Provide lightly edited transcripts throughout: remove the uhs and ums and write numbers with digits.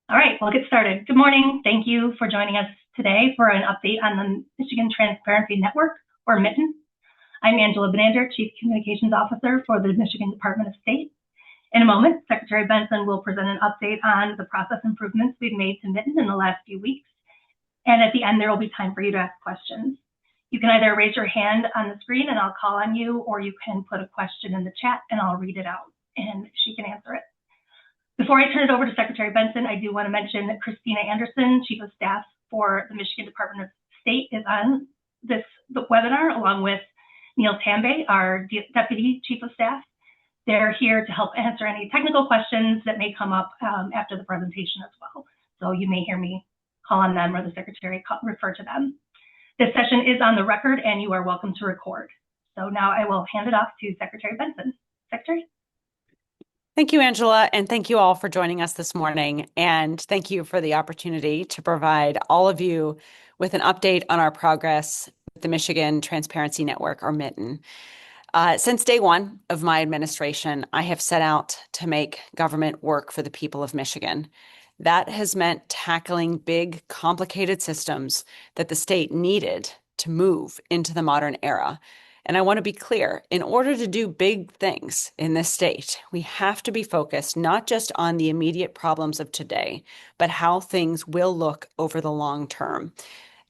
All right, we'll get started. Good morning. Thank you for joining us today for an update on the Michigan Transparency Network, or MiTN. I'm Angela Benander, Chief Communications Officer for the Michigan Department of State. In a moment, Secretary Benson will present an update on the process improvements we've made to MiTN in the last few weeks. And at the end, there will be time for you to ask questions. You can either raise your hand on the screen and I'll call on you, or you can put a question in the chat and I'll read it out and she can answer it. Before I turn it over to Secretary Benson, I do want to mention that Christina Anderson, Chief of Staff for the Michigan Department of State, is on the webinar along with Neil Tambay, our Deputy Chief of Staff. They're here to help answer any technical questions that may come up after the presentation as well. So you may hear me call on them or the Secretary refer to them. This session is on the record and you are welcome to record. So now I will hand it off to Secretary Benson. Secretary? Thank you, Angela, and thank you all for joining us this morning. And thank you for the opportunity to provide all of you with an update on our progress with the Michigan Transparency Network, or MiTN. Since day one of my administration, I have set out to make government work for the people of Michigan. That has meant tackling big, complicated systems that the state needed to move into the modern era. And I want to be clear, in order to do big things in this state, we have to be focused not just on the immediate problems of today, but how things will look over the long term.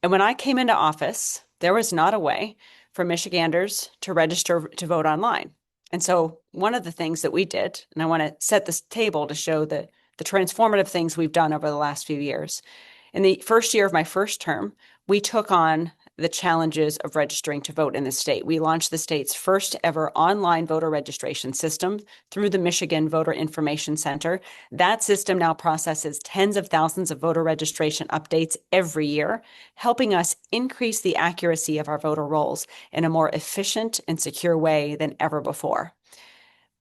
And when I came into office, there was not a way for Michiganders to register to vote online. And so one of the things that we did, and I want to set this table to show the transformative things we've done over the last few years. In the first year of my first term, we took on the challenges of registering to vote in the state. We launched the state's first ever online voter registration system through the Michigan Voter Information Center. That system now processes tens of thousands of voter registration updates every year, helping us increase the accuracy of our voter rolls in a more efficient and secure way than ever before.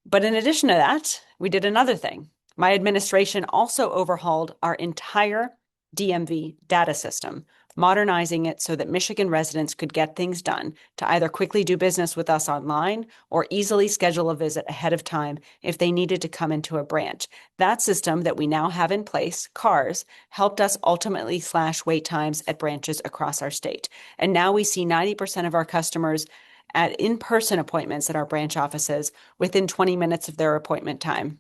But in addition to that, we did another thing. My administration also overhauled our entire DMV data system, modernizing it so that Michigan residents could get things done to either quickly do business with us online or easily schedule a visit ahead of time if they needed to come into a branch. That system that we now have in place, CARS, helped us ultimately slash wait times at branches across our state. And now we see 90% of our customers at in-person appointments at our branch offices within 20 minutes of their appointment time.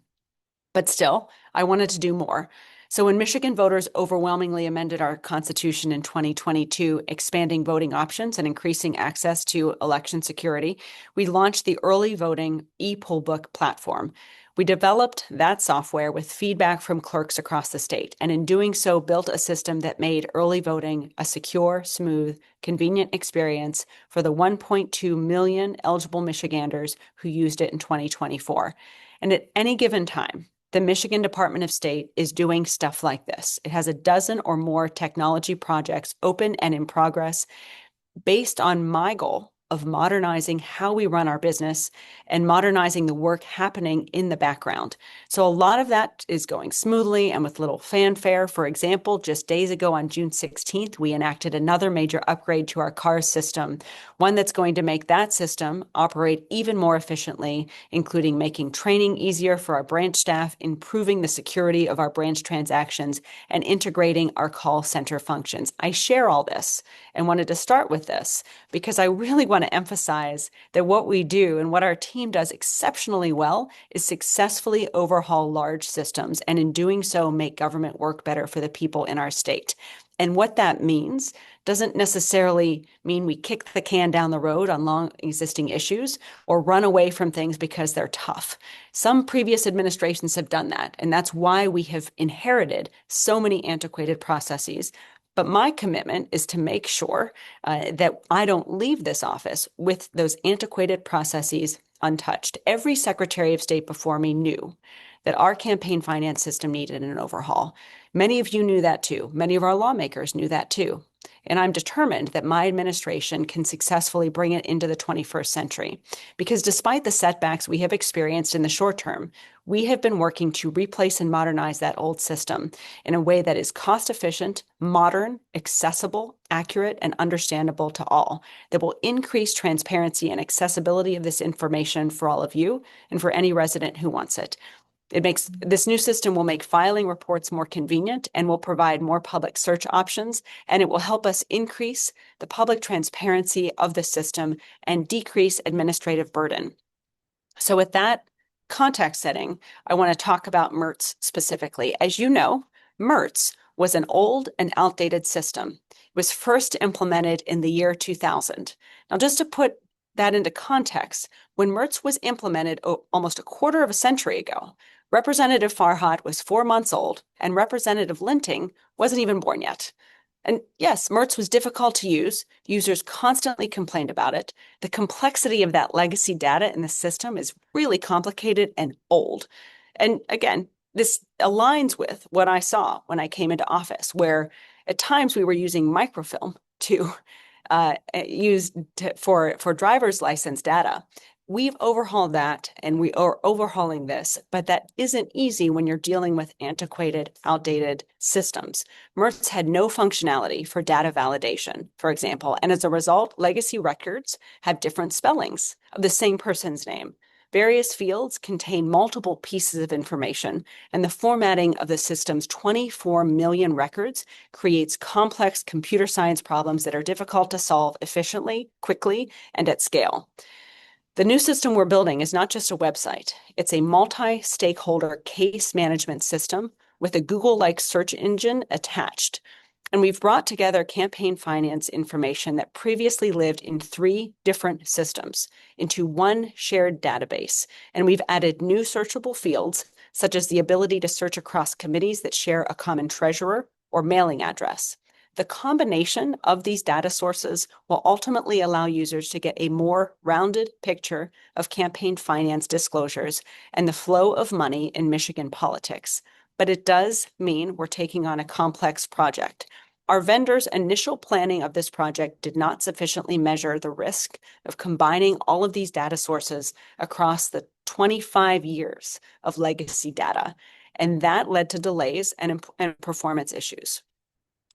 But still, I wanted to do more. So when Michigan voters overwhelmingly amended our Constitution in 2022, expanding voting options and increasing access to election security, we launched the Early Voting e-Pollbook platform. We developed that software with feedback from clerks across the state, and in doing so, built a system that made early voting a secure, smooth, convenient experience for the 1.2 million eligible Michiganders who used it in 2024. And at any given time, the Michigan Department of State is doing stuff like this. It has a dozen or more technology projects open and in progress based on my goal of modernizing how we run our business and modernizing the work happening in the background. So a lot of that is going smoothly and with little fanfare. For example, just days ago on June 16th, we enacted another major upgrade to our CARS system, one that's going to make that system operate even more efficiently, including making training easier for our branch staff, improving the security of our branch transactions, and integrating our call center functions. I share all this and wanted to start with this because I really want to emphasize that what we do and what our team does exceptionally well is successfully overhaul large systems, and in doing so, make government work better for the people in our state. And what that means doesn't necessarily mean we kick the can down the road on long existing issues or run away from things because they're tough. Some previous administrations have done that, and that's why we have inherited so many antiquated processes. But my commitment is to make sure that I don't leave this office with those antiquated processes untouched. Every Secretary of State before me knew that our campaign finance system needed an overhaul. Many of you knew that too. Many of our lawmakers knew that too. And I'm determined that my administration can successfully bring it into the 21st century. Because despite the setbacks we have experienced in the short term, we have been working to replace and modernize that old system in a way that is cost efficient, modern, accessible, accurate, and understandable to all, that will increase transparency and accessibility of this information for all of you and for any resident who wants it. This new system will make filing reports more convenient and will provide more public search options, and it will help us increase the public transparency of the system and decrease administrative burden. So with that context setting, I want to talk about MIRTS specifically. As you know, MIRTS was an old and outdated system. It was first implemented in the year 2000. Now, just to put that into context, when MIRTS was implemented almost a quarter of a century ago, Representative Farhat was 4 months old, and Representative Linting wasn't even born yet. And yes, MIRTS was difficult to use. Users constantly complained about it. The complexity of that legacy data in the system is really complicated and old. And again, this aligns with what I saw when I came into office, where at times we were using microfilm to for driver's license data. We've overhauled that and we are overhauling this, but that isn't easy when you're dealing with antiquated, outdated systems. MIRTS had no functionality for data validation, for example, and as a result, legacy records have different spellings of the same person's name. Various fields contain multiple pieces of information, and the formatting of the system's 24 million records creates complex computer science problems that are difficult to solve efficiently, quickly, and at scale. The new system we're building is not just a website. It's a multi-stakeholder case management system with a Google-like search engine attached. And we've brought together campaign finance information that previously lived in 3 different systems into one shared database. And we've added new searchable fields, such as the ability to search across committees that share a common treasurer or mailing address. The combination of these data sources will ultimately allow users to get a more rounded picture of campaign finance disclosures and the flow of money in Michigan politics. But it does mean we're taking on a complex project. Our vendor's initial planning of this project did not sufficiently measure the risk of combining all of these data sources across the 25 years of legacy data, and that led to delays and performance issues.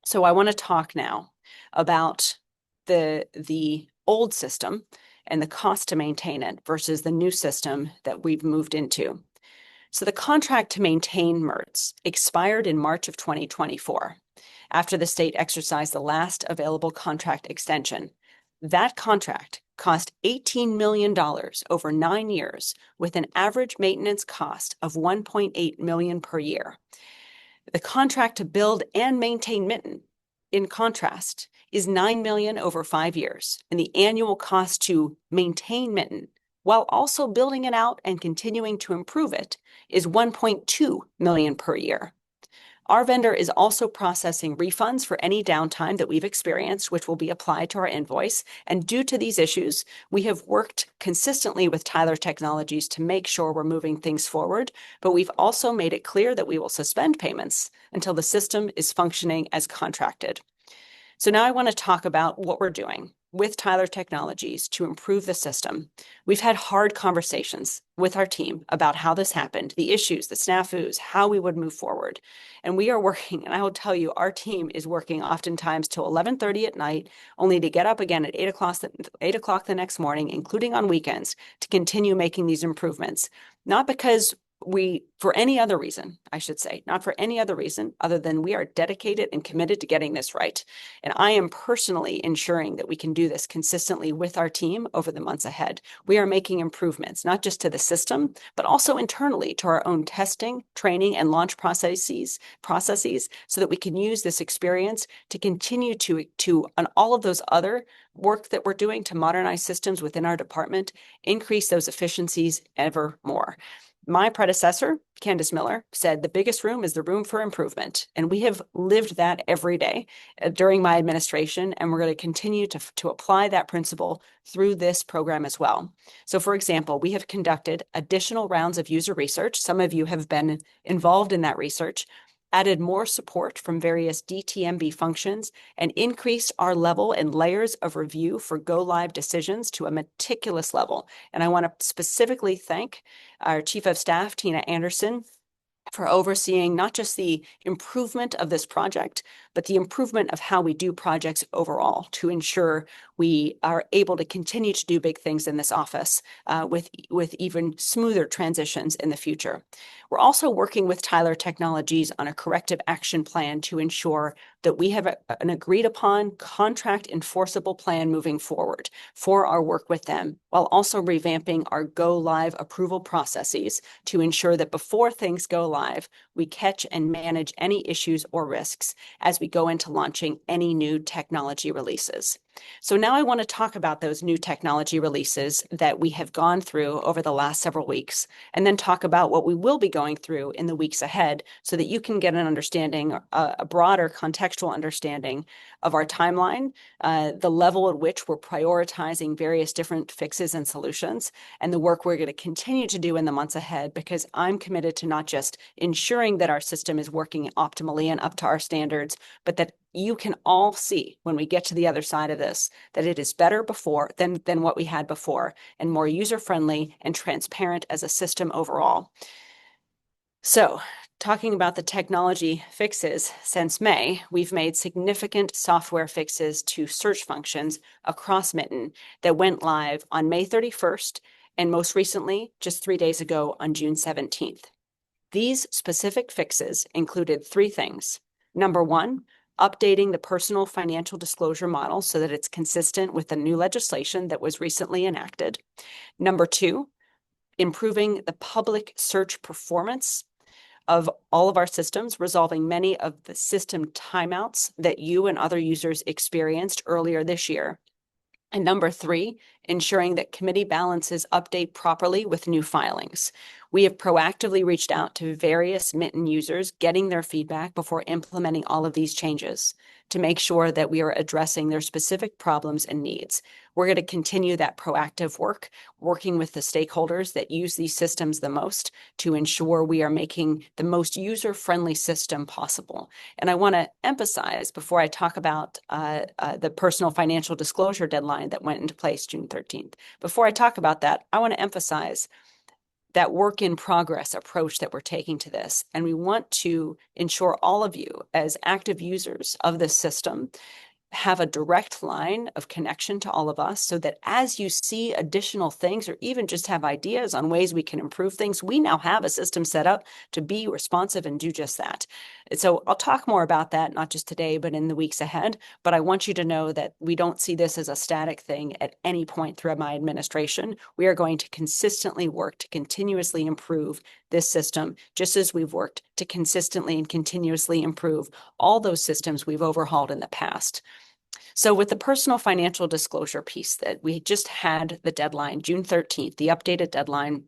So I want to talk now about the old system and the cost to maintain it versus the new system that we've moved into. So the contract to maintain MIRTS expired in March of 2024 after the state exercised the last available contract extension. That contract cost $18 million over 9 years with an average maintenance cost of $1.8 million per year. The contract to build and maintain MiTN, in contrast, is $9 million over 5 years, and the annual cost to maintain MiTN while also building it out and continuing to improve it is $1.2 million per year. Our vendor is also processing refunds for any downtime that we've experienced, which will be applied to our invoice. And due to these issues, we have worked consistently with Tyler Technologies to make sure we're moving things forward, but we've also made it clear that we will suspend payments until the system is functioning as contracted. So now I want to talk about what we're doing with Tyler Technologies to improve the system. We've had hard conversations with our team about how this happened, the issues, the snafus, how we would move forward. And we are working, and I will tell you, our team is working oftentimes till 11:30 at night, only to get up again at 8 o'clock the next morning, including on weekends, to continue making these improvements. Not because for any other reason, I should say, not for any other reason other than we are dedicated and committed to getting this right. And I am personally ensuring that we can do this consistently with our team over the months ahead. We are making improvements, not just to the system, but also internally to our own testing, training, and launch processes so that we can use this experience to continue to on all of those other work that we're doing to modernize systems within our department, increase those efficiencies ever more. My predecessor, Candace Miller, said the biggest room is the room for improvement. And we have lived that every day during my administration, and we're going to continue to apply that principle through this program as well. So for example, we have conducted additional rounds of user research. Some of you have been involved in that research, added more support from various DTMB functions, and increased our level and layers of review for go-live decisions to a meticulous level. And I want to specifically thank our Chief of Staff, Tina Anderson, for overseeing not just the improvement of this project, but the improvement of how we do projects overall to ensure we are able to continue to do big things in this office with even smoother transitions in the future. We're also working with Tyler Technologies on a corrective action plan to ensure that we have an agreed upon contract enforceable plan moving forward for our work with them, while also revamping our go live approval processes to ensure that before things go live, we catch and manage any issues or risks as we go into launching any new technology releases. So now I want to talk about those new technology releases that we have gone through over the last several weeks, and then talk about what we will be going through in the weeks ahead so that you can get an understanding, a broader contextual understanding of our timeline, the level at which we're prioritizing various different fixes and solutions, and the work we're going to continue to do in the months ahead, because I'm committed to not just ensuring that our system is working optimally and up to our standards, but that you can all see when we get to the other side of this that it is better before than what we had before, and more user-friendly and transparent as a system overall. So, talking about the technology fixes, since May, we've made significant software fixes to search functions across MiTN that went live on May 31st, and most recently, just 3 days ago on June 17th. These specific fixes included 3 things. Number 1, updating the personal financial disclosure model so that it's consistent with the new legislation that was recently enacted. Number 2, improving the public search performance of all of our systems, resolving many of the system timeouts that you and other users experienced earlier this year. And number 3, ensuring that committee balances update properly with new filings. We have proactively reached out to various MiTN users, getting their feedback before implementing all of these changes to make sure that we are addressing their specific problems and needs. We're going to continue that proactive work, working with the stakeholders that use these systems the most to ensure we are making the most user-friendly system possible. And I want to emphasize, before I talk about the personal financial disclosure deadline that went into place June 13th, before I talk about that, I want to emphasize that work in progress approach that we're taking to this. And we want to ensure all of you, as active users of this system, have a direct line of connection to all of us, so that as you see additional things or even just have ideas on ways we can improve things, we now have a system set up to be responsive and do just that. So I'll talk more about that, not just today, but in the weeks ahead. But I want you to know that we don't see this as a static thing at any point throughout my administration. We are going to consistently work to continuously improve this system, just as we've worked to consistently and continuously improve all those systems we've overhauled in the past. So with the personal financial disclosure piece, that we just had the deadline, June 13th, the updated deadline.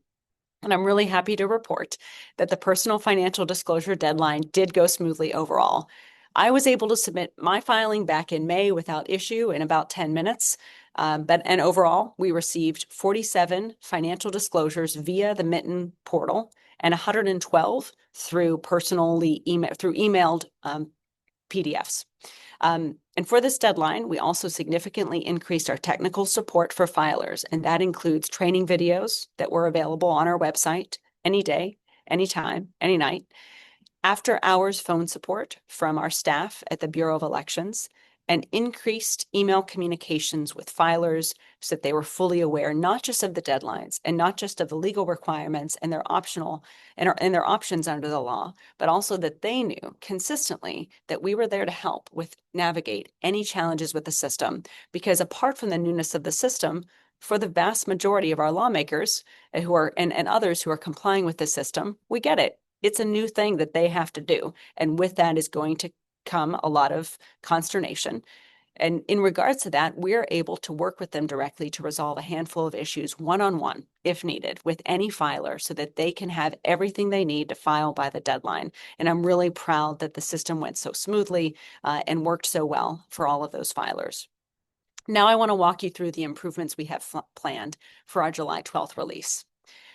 And I'm really happy to report that the personal financial disclosure deadline did go smoothly overall. I was able to submit my filing back in May without issue in about 10 minutes. And overall, we received 47 financial disclosures via the MiTN portal and 112 through emailed PDFs. And for this deadline, we also significantly increased our technical support for filers, and that includes training videos that were available on our website any day, anytime, any night, after-hours phone support from our staff at the Bureau of Elections, and increased email communications with filers so that they were fully aware not just of the deadlines and not just of the legal requirements and their their options under the law, but also that they knew consistently that we were there to help with navigate any challenges with the system. Because apart from the newness of the system, for the vast majority of our lawmakers and others who are complying with the system, we get it. It's a new thing that they have to do. And with that is going to come a lot of consternation. And in regards to that, we're able to work with them directly to resolve a handful of issues one-on-one, if needed, with any filer so that they can have everything they need to file by the deadline. And I'm really proud that the system went so smoothly and worked so well for all of those filers. Now I want to walk you through the improvements we have planned for our July 12th release.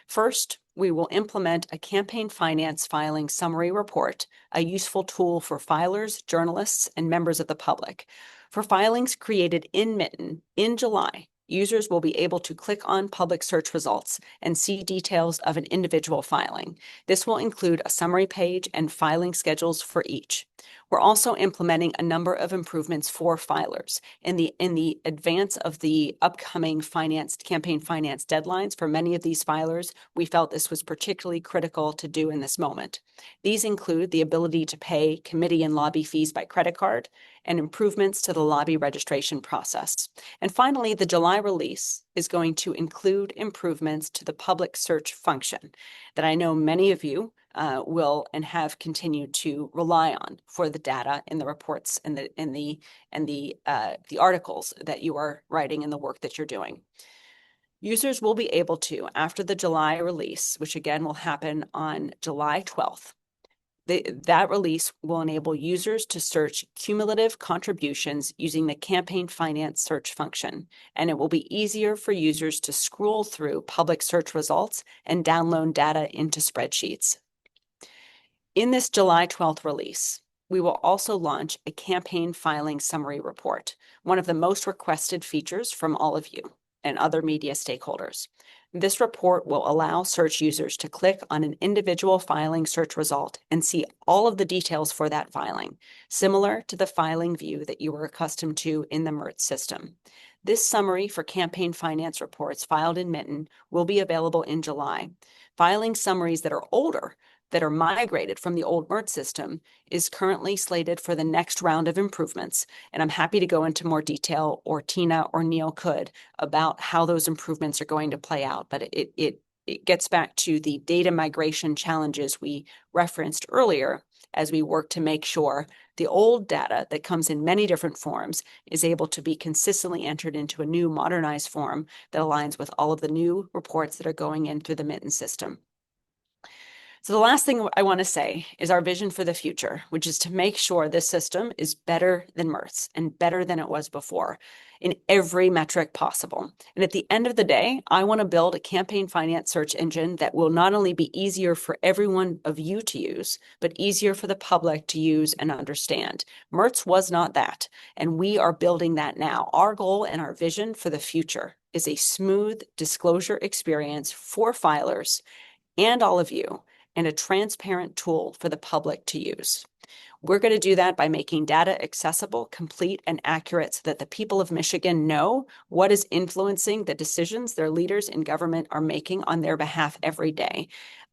First, we will implement a campaign finance filing summary report, a useful tool for filers, journalists, and members of the public. For filings created in MiTN in July, users will be able to click on public search results and see details of an individual filing. This will include a summary page and filing schedules for each. We're also implementing a number of improvements for filers. In the advance of the upcoming campaign finance deadlines for many of these filers, we felt this was particularly critical to do in this moment. These include the ability to pay committee and lobby fees by credit card and improvements to the lobby registration process. And finally, the July release is going to include improvements to the public search function that I know many of you will and have continued to rely on for the data in the reports and the articles that you are writing and the work that you're doing. Users will be able to, after the July release, which again will happen on July 12th, that release will enable users to search cumulative contributions using the campaign finance search function, and it will be easier for users to scroll through public search results and download data into spreadsheets. In this July 12th release, we will also launch a campaign filing summary report, one of the most requested features from all of you and other media stakeholders. This report will allow search users to click on an individual filing search result and see all of the details for that filing, similar to the filing view that you were accustomed to in the MIRT system. This summary for campaign finance reports filed in MiTN will be available in July. Filing summaries that are older, that are migrated from the old MIRT system, is currently slated for the next round of improvements. And I'm happy to go into more detail, or Tina or Neil could, about how those improvements are going to play out. But it gets back to the data migration challenges we referenced earlier as we work to make sure the old data that comes in many different forms is able to be consistently entered into a new modernized form that aligns with all of the new reports that are going in through the MiTN system. So the last thing I want to say is our vision for the future, which is to make sure this system is better than MIRT's and better than it was before in every metric possible. And at the end of the day, I want to build a campaign finance search engine that will not only be easier for every one of you to use, but easier for the public to use and understand. MIRT's was not that, and we are building that now. Our goal and our vision for the future is a smooth disclosure experience for filers and all of you, and a transparent tool for the public to use. We're going to do that by making data accessible, complete, and accurate so that the people of Michigan know what is influencing the decisions their leaders in government are making on their behalf every day.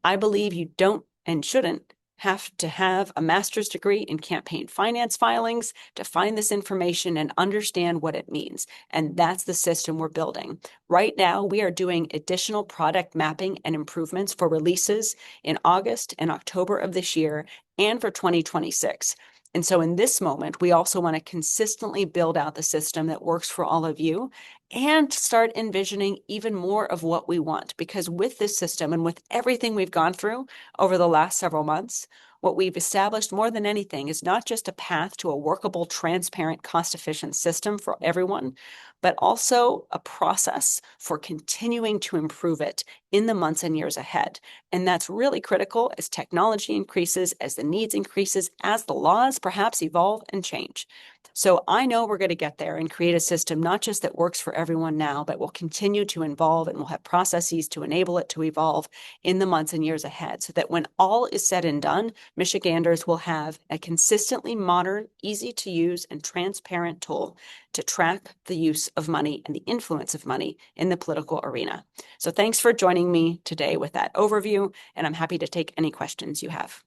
I believe you don't and shouldn't have to have a master's degree in campaign finance filings to find this information and understand what it means. And that's the system we're building. Right now, we are doing additional product mapping and improvements for releases in August and October of this year and for 2026. And so in this moment, we also want to consistently build out the system that works for all of you and start envisioning even more of what we want. Because with this system and with everything we've gone through over the last several months, what we've established more than anything is not just a path to a workable, transparent, cost-efficient system for everyone, but also a process for continuing to improve it in the months and years ahead. And that's really critical as technology increases, as the needs increases, as the laws perhaps evolve and change. So I know we're going to get there and create a system not just that works for everyone now, but will continue to evolve, and we'll have processes to enable it to evolve in the months and years ahead, so that when all is said and done, Michiganders will have a consistently modern, easy to use, and transparent tool to track the use of money and the influence of money in the political arena. So thanks for joining me today with that overview, and I'm happy to take any questions you have.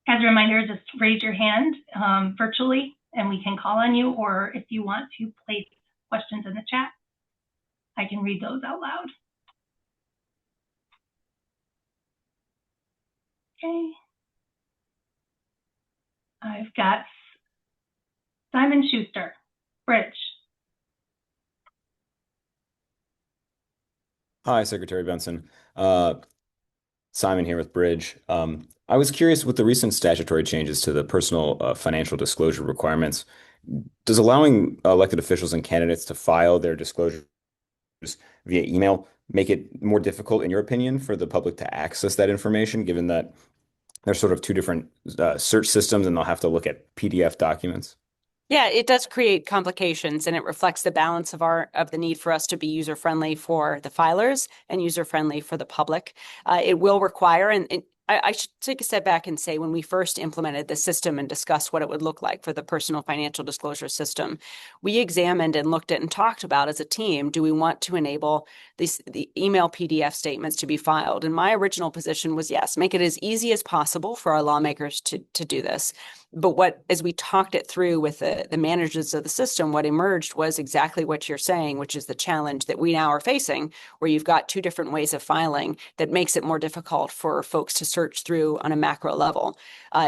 As a reminder, just raise your hand virtually and we can call on you, or if you want to place questions in the chat, I can read those out loud. Okay. I've got Simon Schuster, Bridge. Hi, Secretary Benson. Simon here with Bridge. I was curious, with the recent statutory changes to the personal financial disclosure requirements, does allowing elected officials and candidates to file their disclosures via email make it more difficult, in your opinion, for the public to access that information, given that they're sort of two different search systems, and they'll have to look at PDF documents. Yeah, it does create complications, and it reflects the balance of the need for us to be user friendly for the filers and user friendly for the public. It will require, and I should take a step back and say, when we first implemented the system and discussed what it would look like for the personal financial disclosure system, we examined and looked at and talked about as a team, do we want to enable the email PDF statements to be filed? And my original position was yes, make it as easy as possible for our lawmakers to do this. But as we talked it through with the managers of the system, what emerged was exactly what you're saying, which is the challenge that we now are facing, where you've got two different ways of filing that makes it more difficult for folks to search through on a macro level.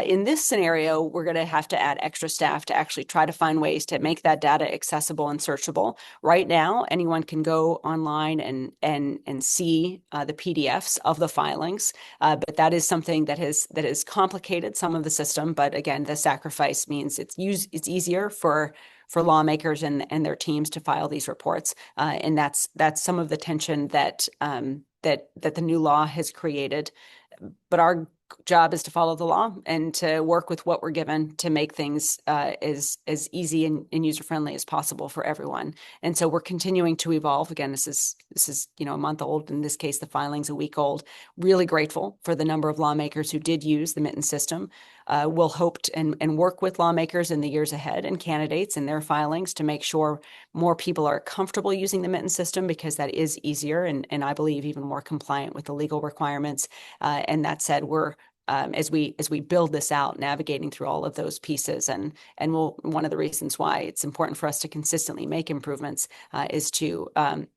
In this scenario, we're going to have to add extra staff to actually try to find ways to make that data accessible and searchable. Right now, anyone can go online and see the PDFs of the filings, but that is something that has complicated some of the system. But again, the sacrifice means it's easier for lawmakers and their teams to file these reports, and that's some of the tension that the new law has created. But our job is to follow the law and to work with what we're given to make things as easy and user friendly as possible for everyone. And so we're continuing to evolve. Again, this is a month old. In this case, the filing's a week old. Really grateful for the number of lawmakers who did use the MiTN system. We'll hope and work with lawmakers in the years ahead and candidates in their filings to make sure more people are comfortable using the MiTN system, because that is easier and I believe even more compliant with the legal requirements. And that said, we're as we build this out, navigating through all of those pieces, and one of the reasons why it's important for us to consistently make improvements is to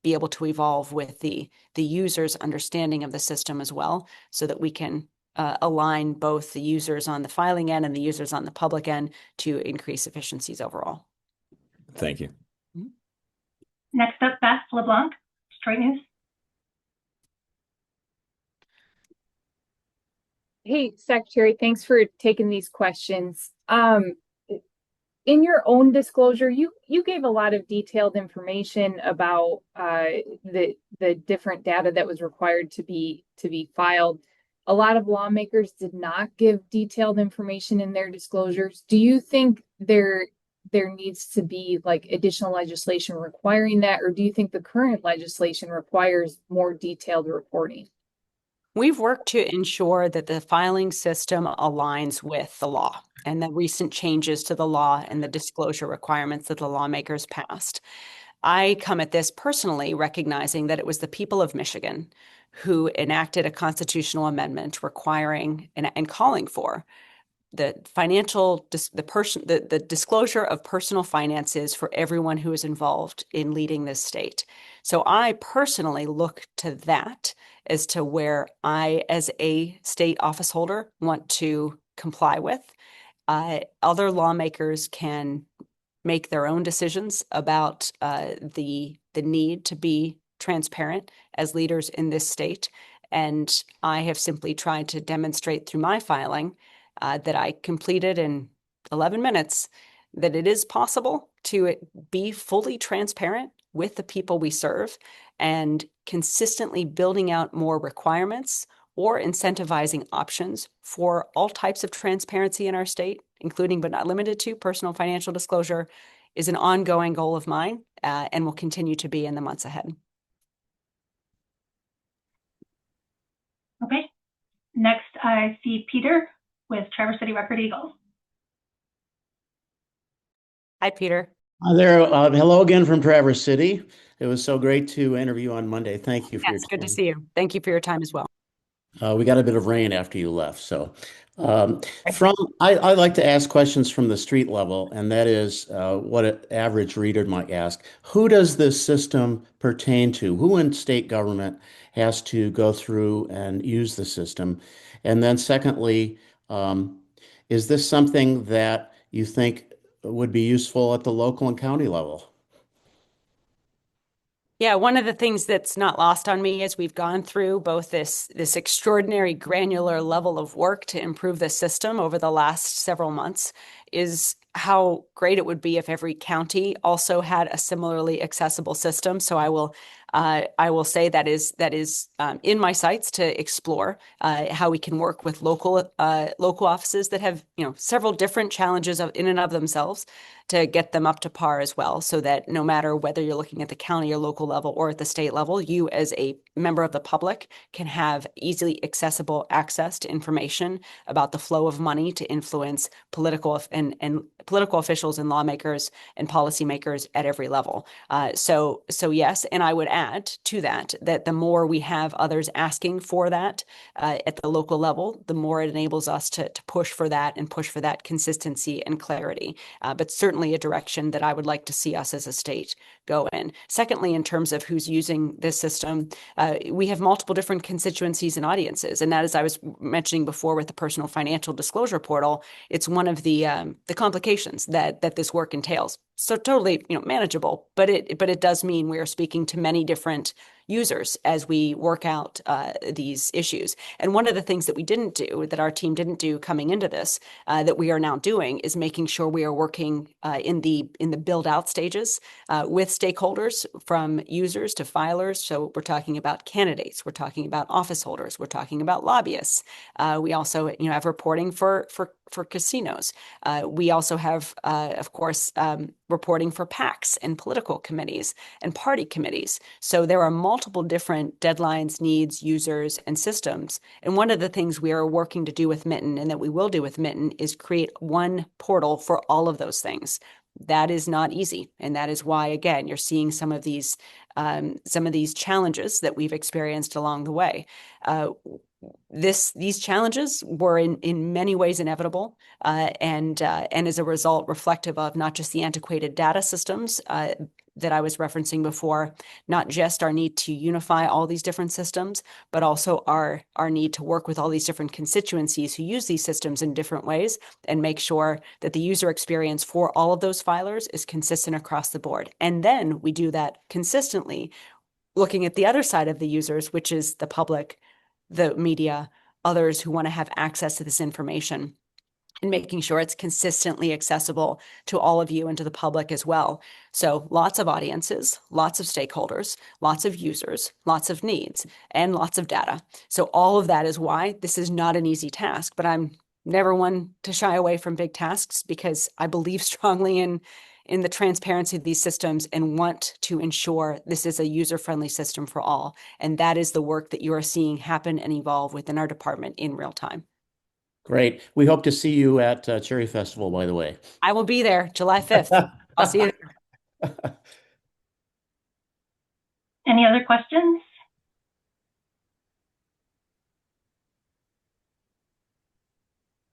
be able to evolve with the user's understanding of the system as well, so that we can align both the users on the filing end and the users on the public end to increase efficiencies overall. Thank you. Next up, Beth LeBlanc, Detroit News. Hey, Secretary, thanks for taking these questions. In your own disclosure, you gave a lot of detailed information about the different data that was required to be filed. A lot of lawmakers did not give detailed information in their disclosures. Do you think there needs to be like additional legislation requiring that, or do you think the current legislation requires more detailed reporting? We've worked to ensure that the filing system aligns with the law and the recent changes to the law and the disclosure requirements that the lawmakers passed. I come at this personally recognizing that it was the people of Michigan who enacted a constitutional amendment requiring and calling for the disclosure of personal finances for everyone who is involved in leading this state. So I personally look to that as to where I, as a state office holder, want to comply with. Other lawmakers can make their own decisions about the need to be transparent as leaders in this state. And I have simply tried to demonstrate through my filing that I completed in 11 minutes that it is possible to be fully transparent with the people we serve, and consistently building out more requirements or incentivizing options for all types of transparency in our state, including but not limited to personal financial disclosure, is an ongoing goal of mine and will continue to be in the months ahead. Okay. Next, I see Peter with Traverse City Record Eagle. Hi, Peter. Hi there. Hello again from Traverse City. It was so great to interview on Monday. Thank you for your Yes, time. good to see you. Thank you for your time as well. We got a bit of rain after you left. So I like to ask questions from the street level, and that is what an average reader might ask. Who does this system pertain to? Who in state government has to go through and use the system? And then secondly, is this something that you think would be useful at the local and county level? Yeah, one of the things that's not lost on me as we've gone through both this extraordinary granular level of work to improve the system over the last several months is how great it would be if every county also had a similarly accessible system. So I will I will say that is in my sights to explore how we can work with local offices that have several different challenges in and of themselves to get them up to par as well, so that no matter whether you're looking at the county or local level or at the state level, you as a member of the public can have easily accessible access to information about the flow of money to influence political officials and lawmakers and policymakers at every level. So yes, and I would add to that the more we have others asking for that at the local level, the more it enables us to push for that and push for that consistency and clarity. But certainly a direction that I would like to see us as a state go in. Secondly, in terms of who's using this system, we have multiple different constituencies and audiences, and that, as I was mentioning before with the personal financial disclosure portal, it's one of the complications that this work entails. So totally, manageable, but it does mean we are speaking to many different users as we work out these issues. And one of the things that we didn't do, that our team didn't do coming into this, that we are now doing, is making sure we are working in the build out stages with stakeholders, from users to filers. So we're talking about candidates, we're talking about office holders, we're talking about lobbyists. We also have reporting for casinos. We also have, of course, reporting for PACs and political committees and party committees. So there are multiple different deadlines, needs, users, and systems. And one of the things we are working to do with MiTN, and that we will do with MiTN, is create one portal for all of those things. That is not easy. And that is why, again, you're seeing some of these challenges that we've experienced along the way. These challenges were in many ways inevitable, and as a result reflective of not just the antiquated data systems that I was referencing before, not just our need to unify all these different systems, but also our need to work with all these different constituencies who use these systems in different ways and make sure that the user experience for all of those filers is consistent across the board. And then we do that consistently, looking at the other side of the users, which is the public, the media, others who want to have access to this information, and making sure it's consistently accessible to all of you and to the public as well. So lots of audiences, lots of stakeholders, lots of users, lots of needs, and lots of data. So all of that is why this is not an easy task, but I'm never one to shy away from big tasks, because I believe strongly in the transparency of these systems and want to ensure this is a user-friendly system for all. And that is the work that you are seeing happen and evolve within our department in real time. Great. We hope to see you at Cherry Festival, by the way. I will be there July 5th. I'll see you there. Any other questions?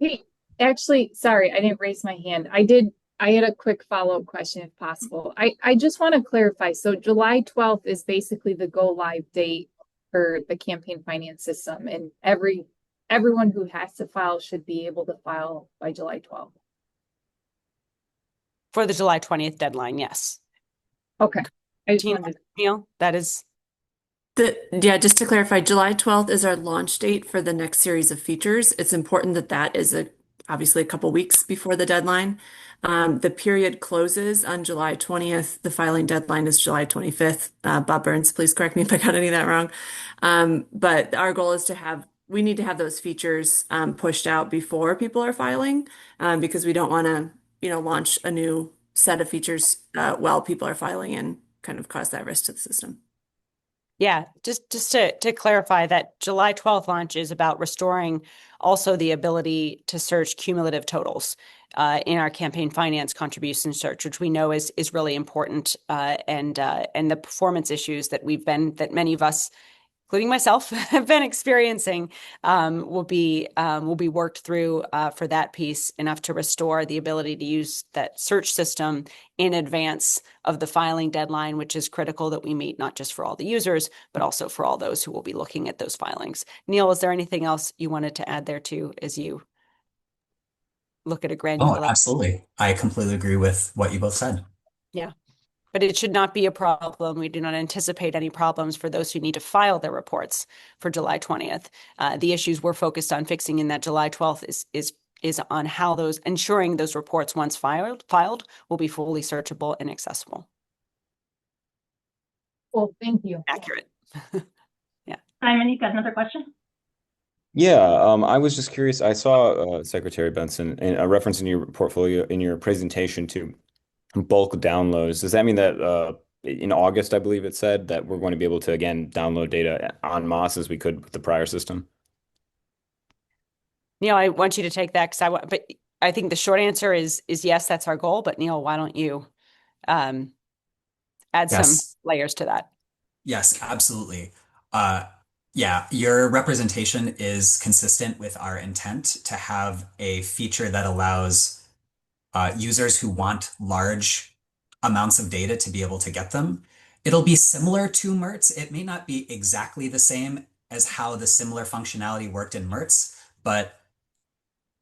Hey, actually, sorry, I didn't raise my hand. I had a quick follow-up question if possible. I just want to clarify. So July 12th is basically the go live date for the campaign finance system, and everyone who has to file should be able to file by July 12th. For the July 20th deadline, yes. Okay. I just wanted to... Neil, that is... Yeah, just to clarify, July 12th is our launch date for the next series of features. It's important that that is obviously a couple weeks before the deadline. The period closes on July 20th. The filing deadline is July 25th. Bob Burns, please correct me if I got any of that wrong. But our goal is we need to have those features pushed out before people are filing, because we don't want to, launch a new set of features while people are filing and kind of cause that risk to the system. Yeah, just to clarify, that July 12th launch is about restoring also the ability to search cumulative totals in our campaign finance contribution search, which we know is really important, and the performance issues that many of us, including myself, have been experiencing, will be worked through for that piece, enough to restore the ability to use that search system in advance of the filing deadline, which is critical that we meet, not just for all the users, but also for all those who will be looking at those filings. Neil, is there anything else you wanted to add there too, as you look at a granular level? Absolutely. I completely agree with what you both said. Yeah. But it should not be a problem. We do not anticipate any problems for those who need to file their reports for July 20th. The issues we're focused on fixing in that July 12th is on how ensuring those reports, once filed, will be fully searchable and accessible. Well, thank you. accurate. Simon, you've got another question? Yeah, I was just curious. I saw Secretary Benson in a reference in your portfolio in your presentation to bulk downloads. Does that mean that in August, I believe it said that we're going to be able to again download data en masse as we could with the prior system? Neil, I want you to take that because but I think the short answer is yes, that's our goal. But Neil, why don't you add some Yes. layers to that? Yes, absolutely. Uh, yeah, your representation is consistent with our intent to have a feature that allows users who want large amounts of data to be able to get them. It'll be similar to MIRTS. It may not be exactly the same as how the similar functionality worked in MIRTS, but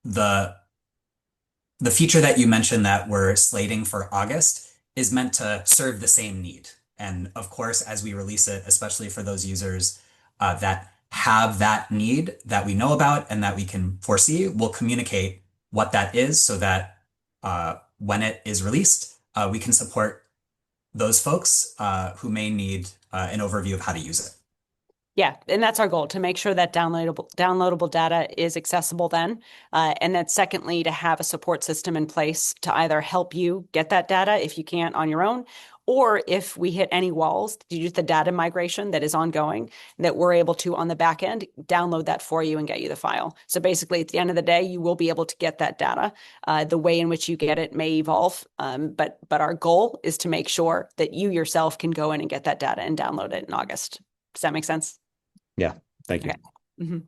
the the feature that you mentioned that we're slating for August is meant to serve the same need. And of course, as we release it, especially for those users that have that need that we know about and that we can foresee, we'll communicate what that is so that when it is released, we can support those folks who may need an overview of how to use it. Yeah, and that's our goal, to make sure that downloadable data is accessible then. And then secondly, to have a support system in place to either help you get that data if you can't on your own, or if we hit any walls due to the data migration that is ongoing, that we're able to, on the back end, download that for you and get you the file. So basically, at the end of the day, you will be able to get that data. The way in which you get it may evolve, but our goal is to make sure that you yourself can go in and get that data and download it in August. Does that make sense? Yeah, thank you. Okay. Mm-hmm.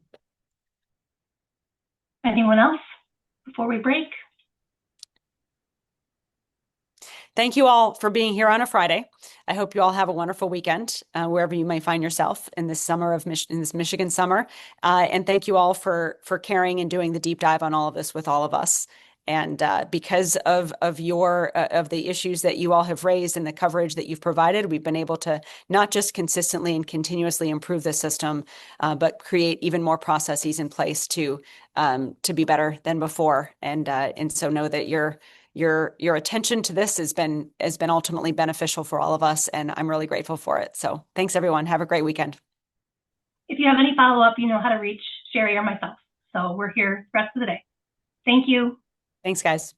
Anyone else before we break? Thank you all for being here on a Friday. I hope you all have a wonderful weekend wherever you may find yourself in this summer of in this Michigan summer. And thank you all for caring and doing the deep dive on all of this with all of us. And because of the issues that you all have raised and the coverage that you've provided, we've been able to not just consistently and continuously improve the system, but create even more processes in place to be better than before. And so know that your attention to this has been ultimately beneficial for all of us, and I'm really grateful for it. So thanks, everyone. Have a great weekend. If you have any follow-up, you know how to reach Sherry or myself. So we're here the rest of the day. Thank you. Thanks, guys.